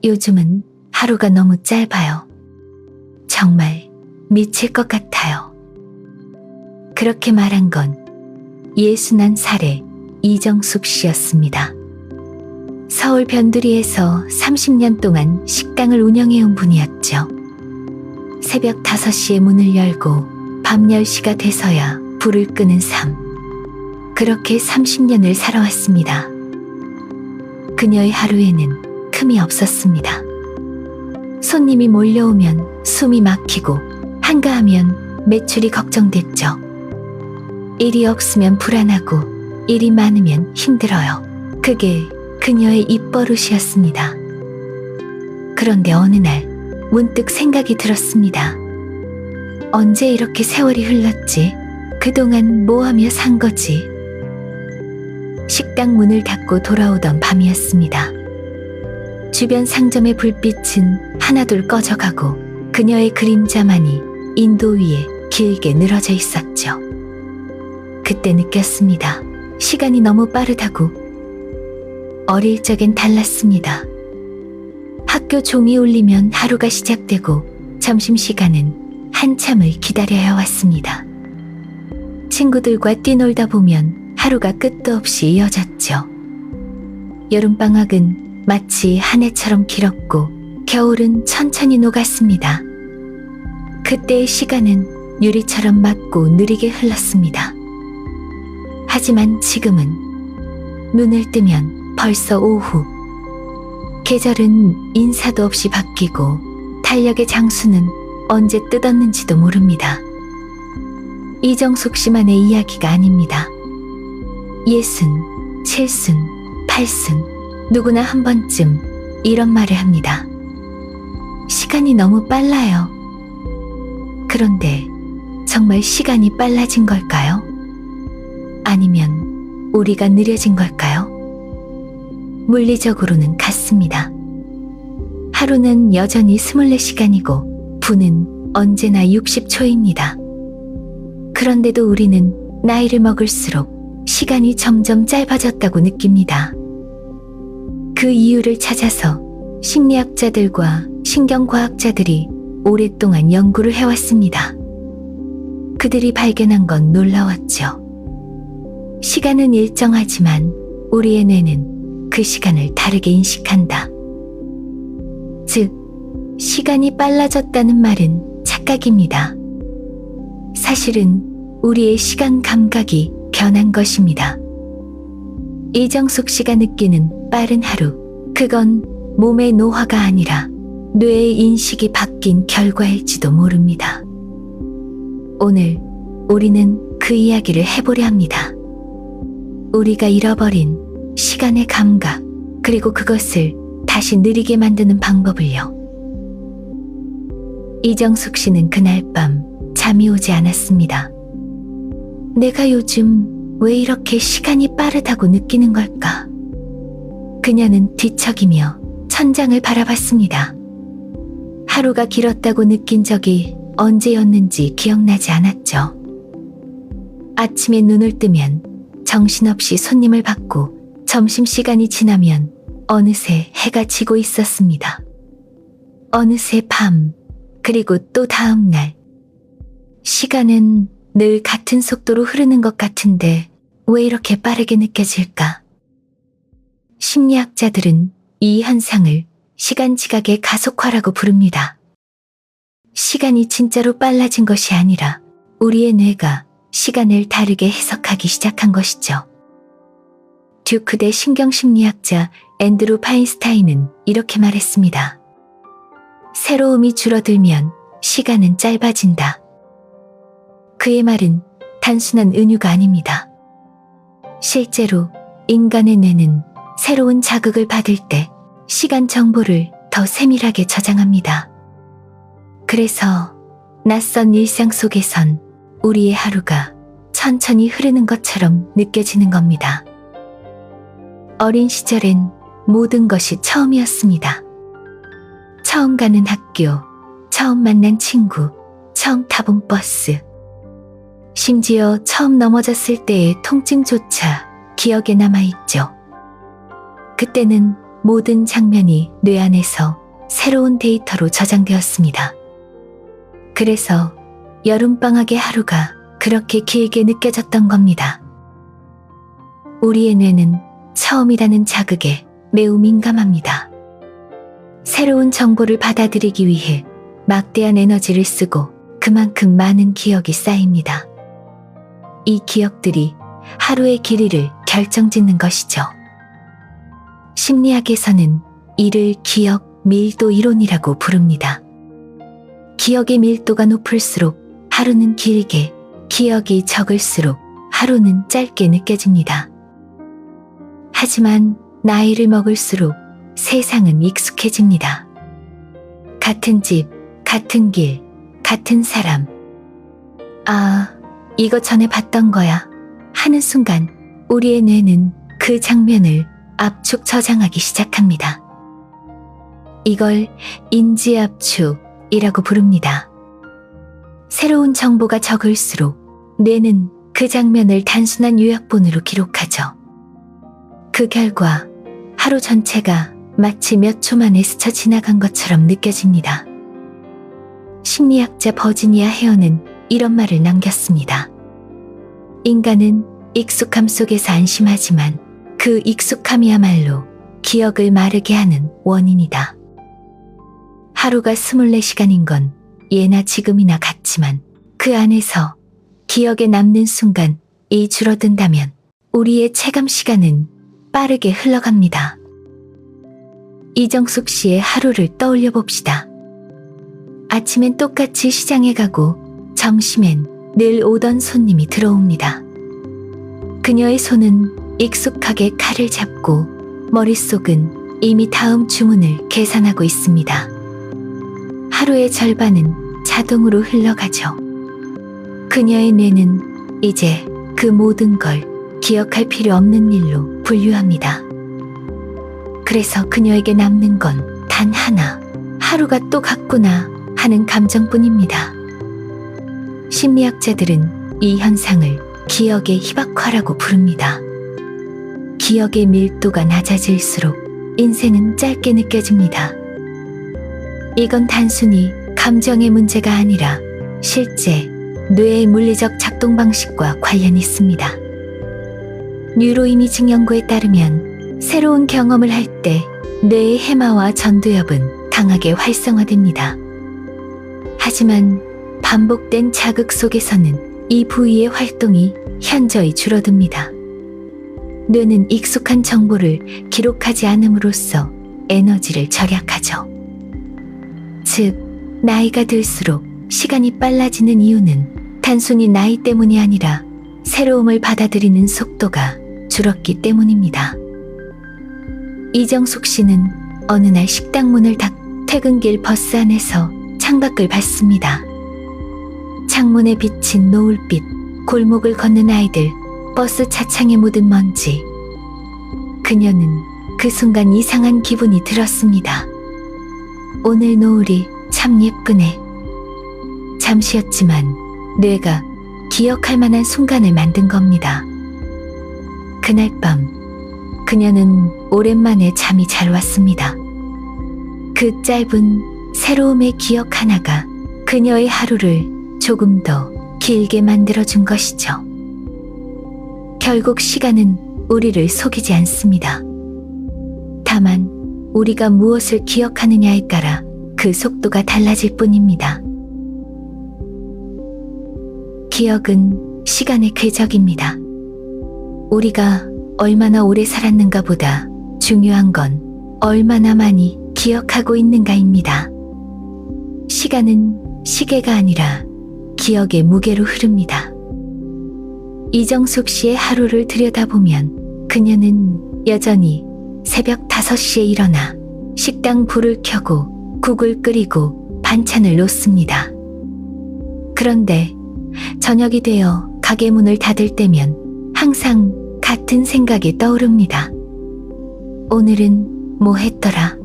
요즘은 하루가 너무 짧아요. 정말 미칠 것 같아요. 그렇게 말한 건 61살의 이정숙 씨였습니다. 서울 변두리에서 30년 동안 식당을 운영해온 분이었죠. 새벽 5시에 문을 열고 밤 10시가 돼서야 불을 끄는 삶. 그렇게 30년을 살아왔습니다. 그녀의 하루에는 틈이 없었습니다. 손님이 몰려오면 숨이 막히고 한가하면 매출이 걱정됐죠. 일이 없으면 불안하고 일이 많으면 힘들어요. 그게 그녀의 입버릇이었습니다. 그런데 어느 날 문득 생각이 들었습니다. 언제 이렇게 세월이 흘렀지? 그동안 뭐하며 산 거지? 식당 문을 닫고 돌아오던 밤이었습니다. 주변 상점의 불빛은 하나둘 꺼져가고 그녀의 그림자만이 인도 위에 길게 늘어져 있었죠. 그때 느꼈습니다. 시간이 너무 빠르다고. 어릴 적엔 달랐습니다. 학교 종이 울리면 하루가 시작되고 점심시간은 한참을 기다려야 왔습니다. 친구들과 뛰놀다 보면 하루가 끝도 없이 이어졌죠. 여름방학은 마치 한 해처럼 길었고 겨울은 천천히 녹았습니다. 그때의 시간은 유리처럼 맑고 느리게 흘렀습니다. 하지만 지금은 눈을 뜨면 벌써 오후. 계절은 인사도 없이 바뀌고 달력의 장수는 언제 뜯었는지도 모릅니다. 이정숙 씨만의 이야기가 아닙니다. 60, 70, 80 누구나 한 번쯤 이런 말을 합니다. 시간이 너무 빨라요. 그런데 정말 시간이 빨라진 걸까요? 아니면 우리가 느려진 걸까요? 물리적으로는 같습니다. 하루는 여전히 24시간이고 분은 언제나 60초입니다. 그런데도 우리는 나이를 먹을수록 시간이 점점 짧아졌다고 느낍니다. 그 이유를 찾아서 심리학자들과 신경과학자들이 오랫동안 연구를 해왔습니다. 그들이 발견한 건 놀라웠죠. 시간은 일정하지만 우리의 뇌는 그 시간을 다르게 인식한다. 즉, 시간이 빨라졌다는 말은 착각입니다. 사실은 우리의 시간 감각이 변한 것입니다. 이정숙 씨가 느끼는 빠른 하루, 그건 몸의 노화가 아니라 뇌의 인식이 바뀐 결과일지도 모릅니다. 오늘 우리는 그 이야기를 해보려 합니다. 우리가 잃어버린 시간의 감각, 그리고 그것을 다시 느리게 만드는 방법을요. 이정숙 씨는 그날 밤 잠이 오지 않았습니다. 내가 요즘 왜 이렇게 시간이 빠르다고 느끼는 걸까? 그녀는 뒤척이며 천장을 바라봤습니다. 하루가 길었다고 느낀 적이 언제였는지 기억나지 않았죠. 아침에 눈을 뜨면 정신없이 손님을 받고 점심시간이 지나면 어느새 해가 지고 있었습니다. 어느새 밤, 그리고 또 다음 날. 시간은 늘 같은 속도로 흐르는 것 같은데 왜 이렇게 빠르게 느껴질까? 심리학자들은 이 현상을 시간 지각의 가속화라고 부릅니다. 시간이 진짜로 빨라진 것이 아니라 우리의 뇌가 시간을 다르게 해석하기 시작한 것이죠. 듀크대 신경심리학자 앤드루 파인스타인은 이렇게 말했습니다. 새로움이 줄어들면 시간은 짧아진다. 그의 말은 단순한 은유가 아닙니다. 실제로 인간의 뇌는 새로운 자극을 받을 때 시간 정보를 더 세밀하게 저장합니다. 그래서 낯선 일상 속에선 우리의 하루가 천천히 흐르는 것처럼 느껴지는 겁니다. 어린 시절엔 모든 것이 처음이었습니다. 처음 가는 학교, 처음 만난 친구, 처음 타본 버스. 심지어 처음 넘어졌을 때의 통증조차 기억에 남아있죠. 그때는 모든 장면이 뇌 안에서 새로운 데이터로 저장되었습니다. 그래서 여름방학의 하루가 그렇게 길게 느껴졌던 겁니다. 우리의 뇌는 처음이라는 자극에 매우 민감합니다. 새로운 정보를 받아들이기 위해 막대한 에너지를 쓰고 그만큼 많은 기억이 쌓입니다. 이 기억들이 하루의 길이를 결정짓는 것이죠. 심리학에서는 이를 기억 밀도 이론이라고 부릅니다. 기억의 밀도가 높을수록 하루는 길게, 기억이 적을수록 하루는 짧게 느껴집니다. 하지만 나이를 먹을수록 세상은 익숙해집니다. 같은 집, 같은 길, 같은 사람. 아, 이거 전에 봤던 거야 하는 순간 우리의 뇌는 그 장면을 압축 저장하기 시작합니다. 이걸 인지압축이라고 부릅니다. 새로운 정보가 적을수록 뇌는 그 장면을 단순한 요약본으로 기록하죠. 그 결과 하루 전체가 마치 몇 초 만에 스쳐 지나간 것처럼 느껴집니다. 심리학자 버지니아 헤어는 이런 말을 남겼습니다. 인간은 익숙함 속에서 안심하지만 그 익숙함이야말로 기억을 마르게 하는 원인이다. 하루가 24시간인 건 예나 지금이나 같지만 그 안에서 기억에 남는 순간이 줄어든다면 우리의 체감 시간은 빠르게 흘러갑니다. 이정숙 씨의 하루를 떠올려 봅시다. 아침엔 똑같이 시장에 가고 점심엔 늘 오던 손님이 들어옵니다. 그녀의 손은 익숙하게 칼을 잡고 머릿속은 이미 다음 주문을 계산하고 있습니다. 하루의 절반은 자동으로 흘러가죠. 그녀의 뇌는 이제 그 모든 걸 기억할 필요 없는 일로 분류합니다. 그래서 그녀에게 남는 건 단 하나, 하루가 또 갔구나 하는 감정뿐입니다. 심리학자들은 이 현상을 기억의 희박화라고 부릅니다. 기억의 밀도가 낮아질수록 인생은 짧게 느껴집니다. 이건 단순히 감정의 문제가 아니라 실제 뇌의 물리적 작동 방식과 관련이 있습니다. 뉴로이미징 연구에 따르면 새로운 경험을 할 때 뇌의 해마와 전두엽은 강하게 활성화됩니다. 하지만 반복된 자극 속에서는 이 부위의 활동이 현저히 줄어듭니다. 뇌는 익숙한 정보를 기록하지 않음으로써 에너지를 절약하죠. 즉, 나이가 들수록 시간이 빨라지는 이유는 단순히 나이 때문이 아니라 새로움을 받아들이는 속도가 줄었기 때문입니다. 이정숙 씨는 어느 날 식당 문을 닫고 퇴근길 버스 안에서 창밖을 봤습니다. 창문에 비친 노을빛, 골목을 걷는 아이들, 버스 차창에 묻은 먼지. 그녀는 그 순간 이상한 기분이 들었습니다. 오늘 노을이 참 예쁘네. 잠시였지만 뇌가 기억할 만한 순간을 만든 겁니다. 그날 밤 그녀는 오랜만에 잠이 잘 왔습니다. 그 짧은 새로움의 기억 하나가 그녀의 하루를 조금 더 길게 만들어준 것이죠. 결국 시간은 우리를 속이지 않습니다. 다만 우리가 무엇을 기억하느냐에 따라 그 속도가 달라질 뿐입니다. 기억은 시간의 궤적입니다. 우리가 얼마나 오래 살았는가 보다 중요한 건 얼마나 많이 기억하고 있는가입니다. 시간은 시계가 아니라 기억의 무게로 흐릅니다. 이정숙 씨의 하루를 들여다보면 그녀는 여전히 새벽 5시에 일어나 식당 불을 켜고 국을 끓이고 반찬을 놓습니다. 그런데 저녁이 되어 가게 문을 닫을 때면 항상 같은 생각이 떠오릅니다. 오늘은 뭐 했더라?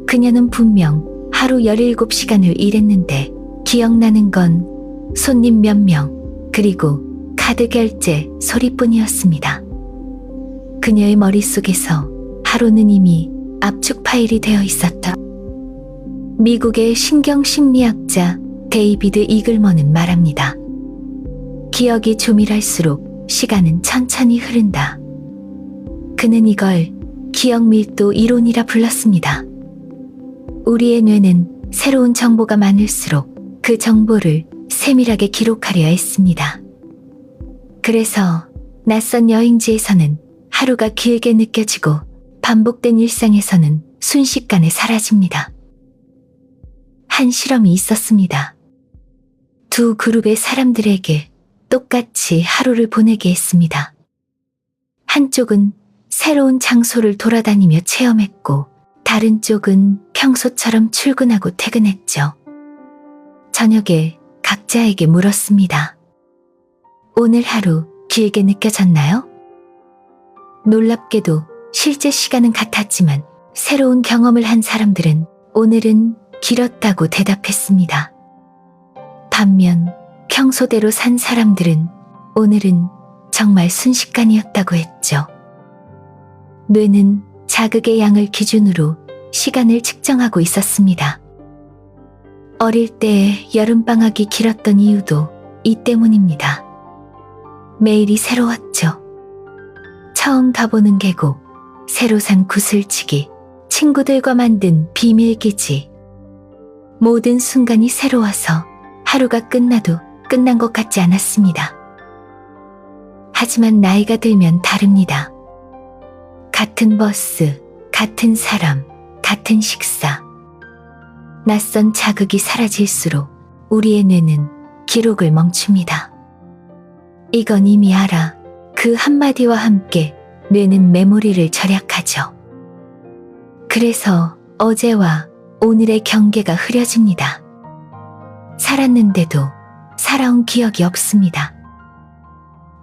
그녀는 분명 하루 17시간을 일했는데 기억나는 건 손님 몇 명, 그리고 카드 결제 소리뿐이었습니다. 그녀의 머릿속에서 하루는 이미 압축 파일이 되어 있었다. 미국의 신경심리학자 데이비드 이글먼은 말합니다. 기억이 조밀할수록 시간은 천천히 흐른다. 그는 이걸 기억 밀도 이론이라 불렀습니다. 우리의 뇌는 새로운 정보가 많을수록 그 정보를 세밀하게 기록하려 했습니다. 그래서 낯선 여행지에서는 하루가 길게 느껴지고 반복된 일상에서는 순식간에 사라집니다. 한 실험이 있었습니다. 두 그룹의 사람들에게 똑같이 하루를 보내게 했습니다. 한쪽은 새로운 장소를 돌아다니며 체험했고, 다른 쪽은 평소처럼 출근하고 퇴근했죠. 저녁에 각자에게 물었습니다. 오늘 하루 길게 느껴졌나요? 놀랍게도 실제 시간은 같았지만 새로운 경험을 한 사람들은 오늘은 길었다고 대답했습니다. 반면 평소대로 산 사람들은 오늘은 정말 순식간이었다고 했죠. 뇌는 자극의 양을 기준으로 시간을 측정하고 있었습니다. 어릴 때 여름방학이 길었던 이유도 이 때문입니다. 매일이 새로웠죠. 처음 가보는 계곡, 새로 산 구슬치기, 친구들과 만든 비밀기지. 모든 순간이 새로워서 하루가 끝나도 끝난 것 같지 않았습니다. 하지만 나이가 들면 다릅니다. 같은 버스, 같은 사람, 같은 식사. 낯선 자극이 사라질수록 우리의 뇌는 기록을 멈춥니다. 이건 이미 알아. 그 한마디와 함께 뇌는 메모리를 절약하죠. 그래서 어제와 오늘의 경계가 흐려집니다. 살았는데도 살아온 기억이 없습니다.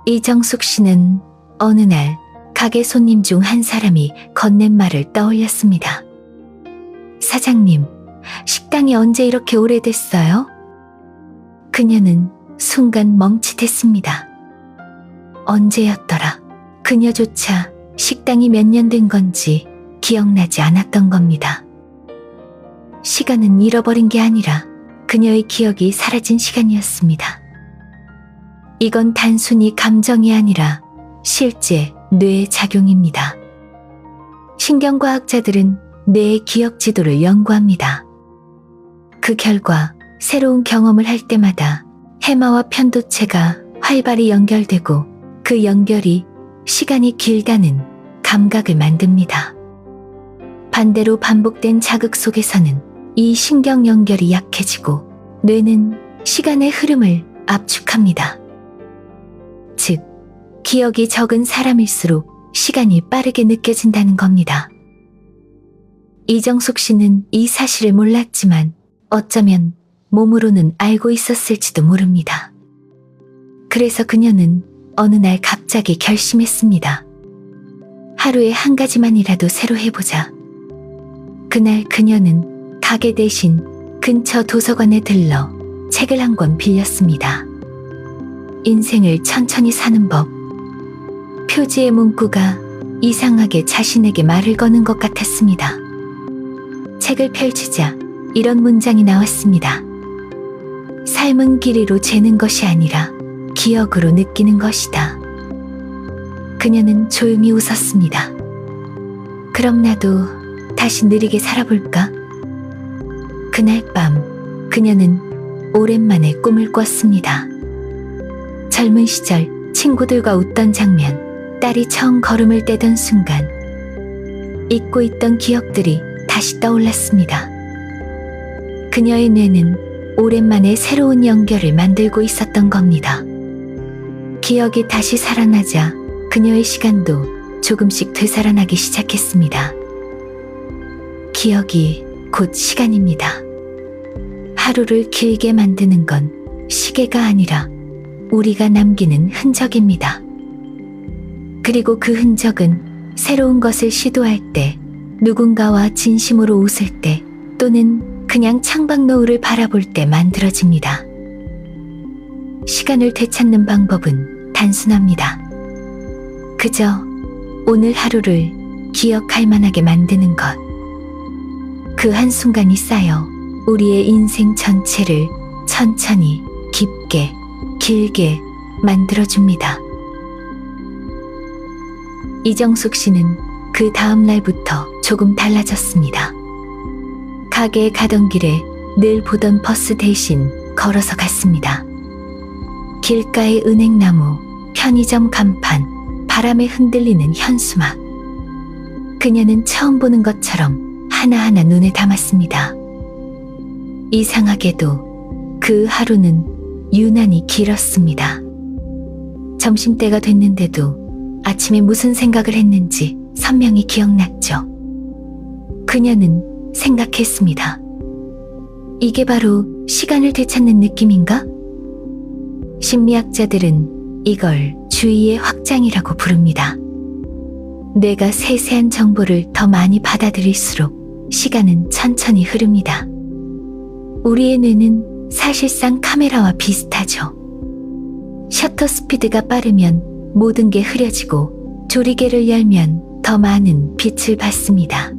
이정숙 씨는 어느 날 가게 손님 중 한 사람이 건넨 말을 떠올렸습니다. 사장님, 식당이 언제 이렇게 오래됐어요? 그녀는 순간 멈칫했습니다. 언제였더라? 그녀조차 식당이 몇 년 된 건지 기억나지 않았던 겁니다. 시간은 잃어버린 게 아니라 그녀의 기억이 사라진 시간이었습니다. 이건 단순히 감정이 아니라 실제 뇌의 작용입니다. 신경과학자들은 뇌의 기억 지도를 연구합니다. 그 결과 새로운 경험을 할 때마다 해마와 편도체가 활발히 연결되고 그 연결이 시간이 길다는 감각을 만듭니다. 반대로 반복된 자극 속에서는 이 신경 연결이 약해지고 뇌는 시간의 흐름을 압축합니다. 즉, 기억이 적은 사람일수록 시간이 빠르게 느껴진다는 겁니다. 이정숙 씨는 이 사실을 몰랐지만 어쩌면 몸으로는 알고 있었을지도 모릅니다. 그래서 그녀는 어느 날 갑자기 결심했습니다. 하루에 한 가지만이라도 새로 해보자. 그날 그녀는 가게 대신 근처 도서관에 들러 책을 한 권 빌렸습니다. 인생을 천천히 사는 법. 표지의 문구가 이상하게 자신에게 말을 거는 것 같았습니다. 책을 펼치자 이런 문장이 나왔습니다. 삶은 길이로 재는 것이 아니라 기억으로 느끼는 것이다. 그녀는 조용히 웃었습니다. 그럼 나도 다시 느리게 살아볼까? 그날 밤 그녀는 오랜만에 꿈을 꿨습니다. 젊은 시절 친구들과 웃던 장면, 딸이 처음 걸음을 떼던 순간, 잊고 있던 기억들이 다시 떠올랐습니다. 그녀의 뇌는 오랜만에 새로운 연결을 만들고 있었던 겁니다. 기억이 다시 살아나자 그녀의 시간도 조금씩 되살아나기 시작했습니다. 기억이 곧 시간입니다. 하루를 길게 만드는 건 시계가 아니라 우리가 남기는 흔적입니다. 그리고 그 흔적은 새로운 것을 시도할 때, 누군가와 진심으로 웃을 때, 또는 그냥 창밖 노을을 바라볼 때 만들어집니다. 시간을 되찾는 방법은 단순합니다. 그저 오늘 하루를 기억할 만하게 만드는 것. 그 한순간이 쌓여 우리의 인생 전체를 천천히, 깊게, 길게 만들어줍니다. 이정숙 씨는 그 다음 날부터 조금 달라졌습니다. 가게에 가던 길에 늘 보던 버스 대신 걸어서 갔습니다. 길가의 은행나무, 편의점 간판, 바람에 흔들리는 현수막. 그녀는 처음 보는 것처럼 하나하나 눈에 담았습니다. 이상하게도 그 하루는 유난히 길었습니다. 점심때가 됐는데도 아침에 무슨 생각을 했는지 선명히 기억났죠. 그녀는 생각했습니다. 이게 바로 시간을 되찾는 느낌인가? 심리학자들은 이걸 주의의 확장이라고 부릅니다. 뇌가 세세한 정보를 더 많이 받아들일수록 시간은 천천히 흐릅니다. 우리의 뇌는 사실상 카메라와 비슷하죠. 셔터 스피드가 빠르면 모든 게 흐려지고 조리개를 열면 더 많은 빛을 받습니다.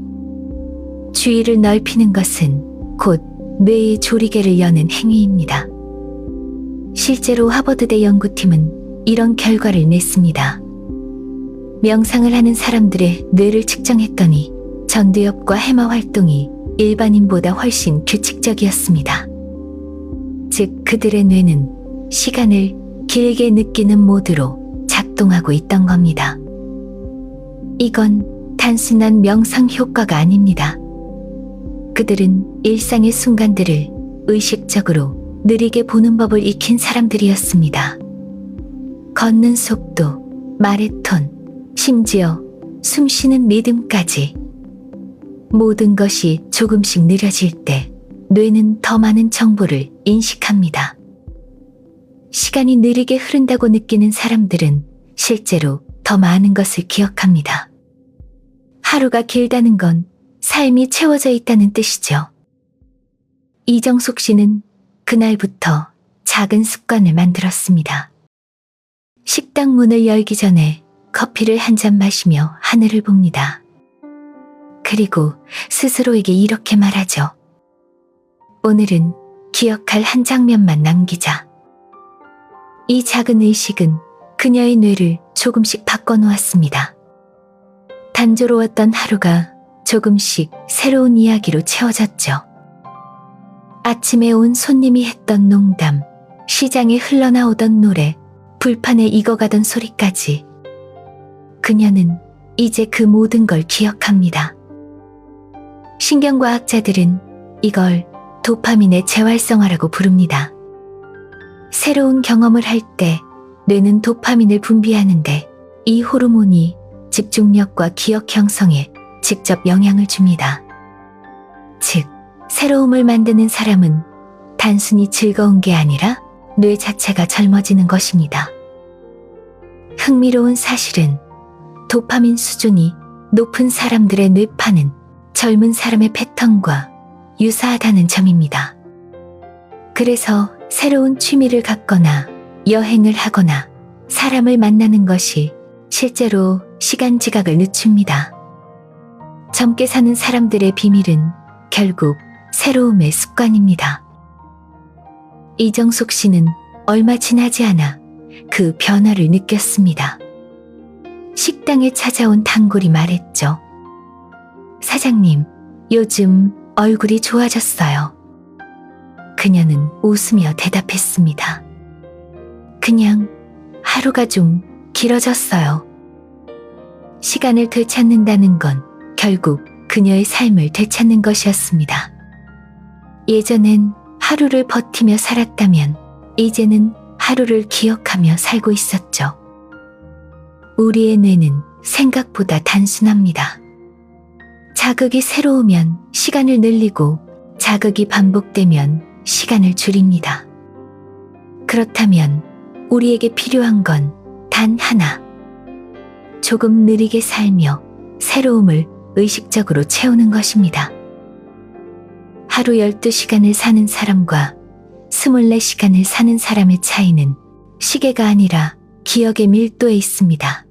주의를 넓히는 것은 곧 뇌의 조리개를 여는 행위입니다. 실제로 하버드대 연구팀은 이런 결과를 냈습니다. 명상을 하는 사람들의 뇌를 측정했더니 전두엽과 해마 활동이 일반인보다 훨씬 규칙적이었습니다. 즉, 그들의 뇌는 시간을 길게 느끼는 모드로 작동하고 있던 겁니다. 이건 단순한 명상 효과가 아닙니다. 그들은 일상의 순간들을 의식적으로 느리게 보는 법을 익힌 사람들이었습니다. 걷는 속도, 말의 톤, 심지어 숨 쉬는 리듬까지. 모든 것이 조금씩 느려질 때 뇌는 더 많은 정보를 인식합니다. 시간이 느리게 흐른다고 느끼는 사람들은 실제로 더 많은 것을 기억합니다. 하루가 길다는 건 삶이 채워져 있다는 뜻이죠. 이정숙 씨는 그날부터 작은 습관을 만들었습니다. 식당 문을 열기 전에 커피를 한 잔 마시며 하늘을 봅니다. 그리고 스스로에게 이렇게 말하죠. 오늘은 기억할 한 장면만 남기자. 이 작은 의식은 그녀의 뇌를 조금씩 바꿔놓았습니다. 단조로웠던 하루가 조금씩 새로운 이야기로 채워졌죠. 아침에 온 손님이 했던 농담, 시장에 흘러나오던 노래, 불판에 익어가던 소리까지. 그녀는 이제 그 모든 걸 기억합니다. 신경과학자들은 이걸 도파민의 재활성화라고 부릅니다. 새로운 경험을 할 때 뇌는 도파민을 분비하는데 이 호르몬이 집중력과 기억 형성에 직접 영향을 줍니다. 즉, 새로움을 만드는 사람은 단순히 즐거운 게 아니라 뇌 자체가 젊어지는 것입니다. 흥미로운 사실은 도파민 수준이 높은 사람들의 뇌파는 젊은 사람의 패턴과 유사하다는 점입니다. 그래서 새로운 취미를 갖거나 여행을 하거나 사람을 만나는 것이 실제로 시간 지각을 늦춥니다. 젊게 사는 사람들의 비밀은 결국 새로움의 습관입니다. 이정숙 씨는 얼마 지나지 않아 그 변화를 느꼈습니다. 식당에 찾아온 단골이 말했죠. 사장님, 요즘 얼굴이 좋아졌어요. 그녀는 웃으며 대답했습니다. 그냥 하루가 좀 길어졌어요. 시간을 되찾는다는 건 결국 그녀의 삶을 되찾는 것이었습니다. 예전엔 하루를 버티며 살았다면 이제는 하루를 기억하며 살고 있었죠. 우리의 뇌는 생각보다 단순합니다. 자극이 새로우면 시간을 늘리고 자극이 반복되면 시간을 줄입니다. 그렇다면 우리에게 필요한 건 단 하나. 조금 느리게 살며 새로움을 의식적으로 채우는 것입니다. 하루 12시간을 사는 사람과 24시간을 사는 사람의 차이는 시계가 아니라 기억의 밀도에 있습니다.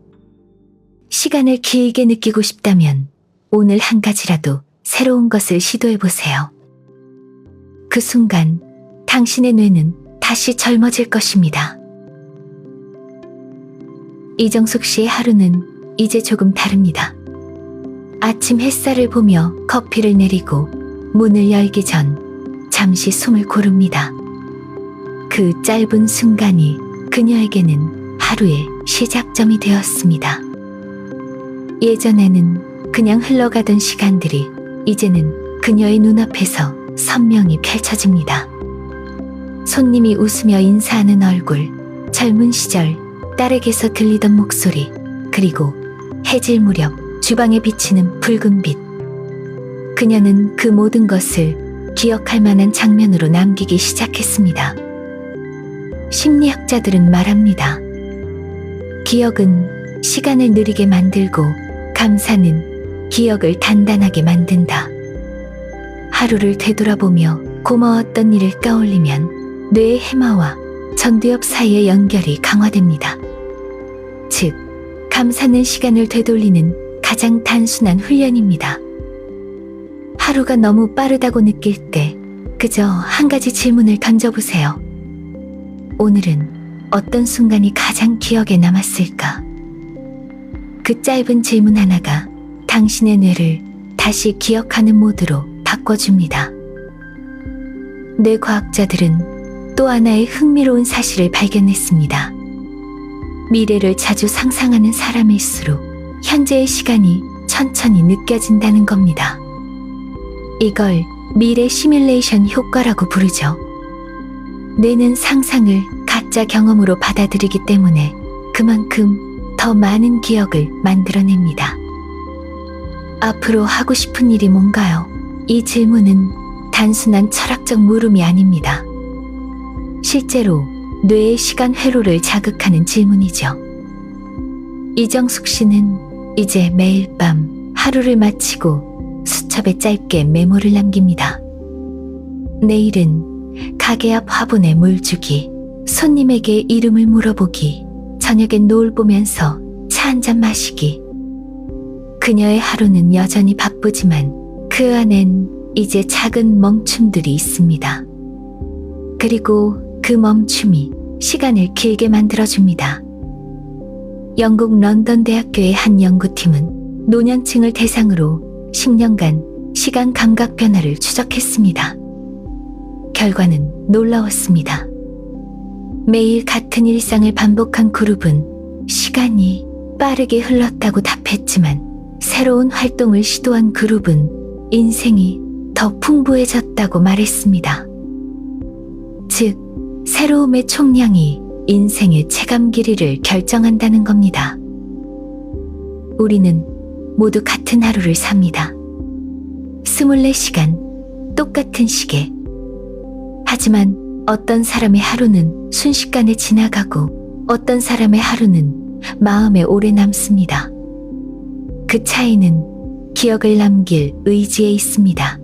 시간을 길게 느끼고 싶다면 오늘 한 가지라도 새로운 것을 시도해 보세요. 그 순간 당신의 뇌는 다시 젊어질 것입니다. 이정숙 씨의 하루는 이제 조금 다릅니다. 아침 햇살을 보며 커피를 내리고 문을 열기 전 잠시 숨을 고릅니다. 그 짧은 순간이 그녀에게는 하루의 시작점이 되었습니다. 예전에는 그냥 흘러가던 시간들이 이제는 그녀의 눈앞에서 선명히 펼쳐집니다. 손님이 웃으며 인사하는 얼굴, 젊은 시절 딸에게서 들리던 목소리, 그리고 해질 무렵 주방에 비치는 붉은 빛. 그녀는 그 모든 것을 기억할 만한 장면으로 남기기 시작했습니다. 심리학자들은 말합니다. 기억은 시간을 느리게 만들고 감사는 기억을 단단하게 만든다. 하루를 되돌아보며 고마웠던 일을 떠올리면 뇌의 해마와 전두엽 사이의 연결이 강화됩니다. 즉, 감사는 시간을 되돌리는 가장 단순한 훈련입니다. 하루가 너무 빠르다고 느낄 때 그저 한 가지 질문을 던져보세요. 오늘은 어떤 순간이 가장 기억에 남았을까? 그 짧은 질문 하나가 당신의 뇌를 다시 기억하는 모드로 바꿔줍니다. 뇌과학자들은 또 하나의 흥미로운 사실을 발견했습니다. 미래를 자주 상상하는 사람일수록 현재의 시간이 천천히 느껴진다는 겁니다. 이걸 미래 시뮬레이션 효과라고 부르죠. 뇌는 상상을 가짜 경험으로 받아들이기 때문에 그만큼 더 많은 기억을 만들어냅니다. 앞으로 하고 싶은 일이 뭔가요? 이 질문은 단순한 철학적 물음이 아닙니다. 실제로 뇌의 시간 회로를 자극하는 질문이죠. 이정숙 씨는 이제 매일 밤 하루를 마치고 수첩에 짧게 메모를 남깁니다. 내일은 가게 앞 화분에 물 주기, 손님에게 이름을 물어보기, 저녁엔 노을 보면서 차 한잔 마시기. 그녀의 하루는 여전히 바쁘지만 그 안엔 이제 작은 멈춤들이 있습니다. 그리고 그 멈춤이 시간을 길게 만들어줍니다. 영국 런던 대학교의 한 연구팀은 노년층을 대상으로 10년간 시간 감각 변화를 추적했습니다. 결과는 놀라웠습니다. 매일 같은 일상을 반복한 그룹은 시간이 빠르게 흘렀다고 답했지만 새로운 활동을 시도한 그룹은 인생이 더 풍부해졌다고 말했습니다. 즉, 새로움의 총량이 인생의 체감 길이를 결정한다는 겁니다. 우리는 모두 같은 하루를 삽니다. 24시간, 똑같은 시계. 하지만 어떤 사람의 하루는 순식간에 지나가고 어떤 사람의 하루는 마음에 오래 남습니다. 그 차이는 기억을 남길 의지에 있습니다.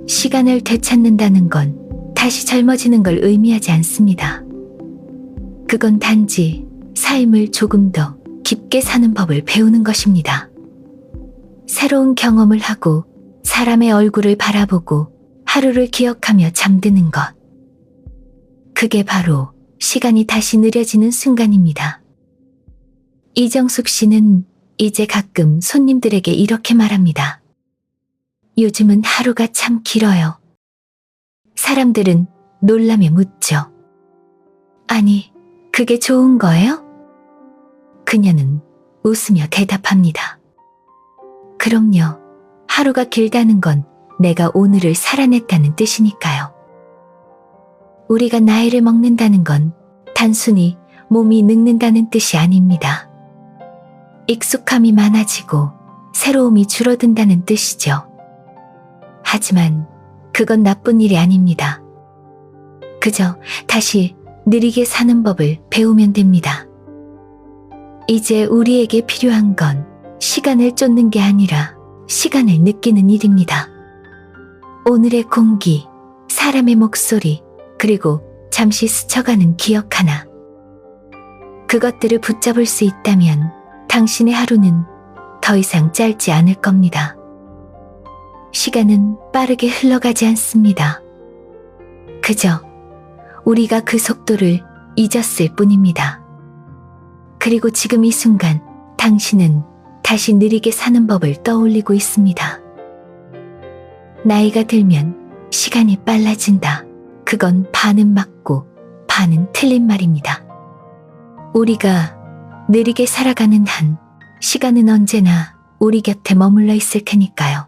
시간을 되찾는다는 건 다시 젊어지는 걸 의미하지 않습니다. 그건 단지 삶을 조금 더 깊게 사는 법을 배우는 것입니다. 새로운 경험을 하고 사람의 얼굴을 바라보고 하루를 기억하며 잠드는 것. 그게 바로 시간이 다시 느려지는 순간입니다. 이정숙 씨는 이제 가끔 손님들에게 이렇게 말합니다. 요즘은 하루가 참 길어요. 사람들은 놀라며 묻죠. 아니, 그게 좋은 거예요? 그녀는 웃으며 대답합니다. 그럼요. 하루가 길다는 건 내가 오늘을 살아냈다는 뜻이니까요. 우리가 나이를 먹는다는 건 단순히 몸이 늙는다는 뜻이 아닙니다. 익숙함이 많아지고 새로움이 줄어든다는 뜻이죠. 하지만 그건 나쁜 일이 아닙니다. 그저 다시 느리게 사는 법을 배우면 됩니다. 이제 우리에게 필요한 건 시간을 쫓는 게 아니라 시간을 느끼는 일입니다. 오늘의 공기, 사람의 목소리, 그리고 잠시 스쳐가는 기억 하나. 그것들을 붙잡을 수 있다면 당신의 하루는 더 이상 짧지 않을 겁니다. 시간은 빠르게 흘러가지 않습니다. 그저 우리가 그 속도를 잊었을 뿐입니다. 그리고 지금 이 순간 당신은 다시 느리게 사는 법을 떠올리고 있습니다. 나이가 들면 시간이 빨라진다. 그건 반은 맞고 반은 틀린 말입니다. 우리가 느리게 살아가는 한 시간은 언제나 우리 곁에 머물러 있을 테니까요.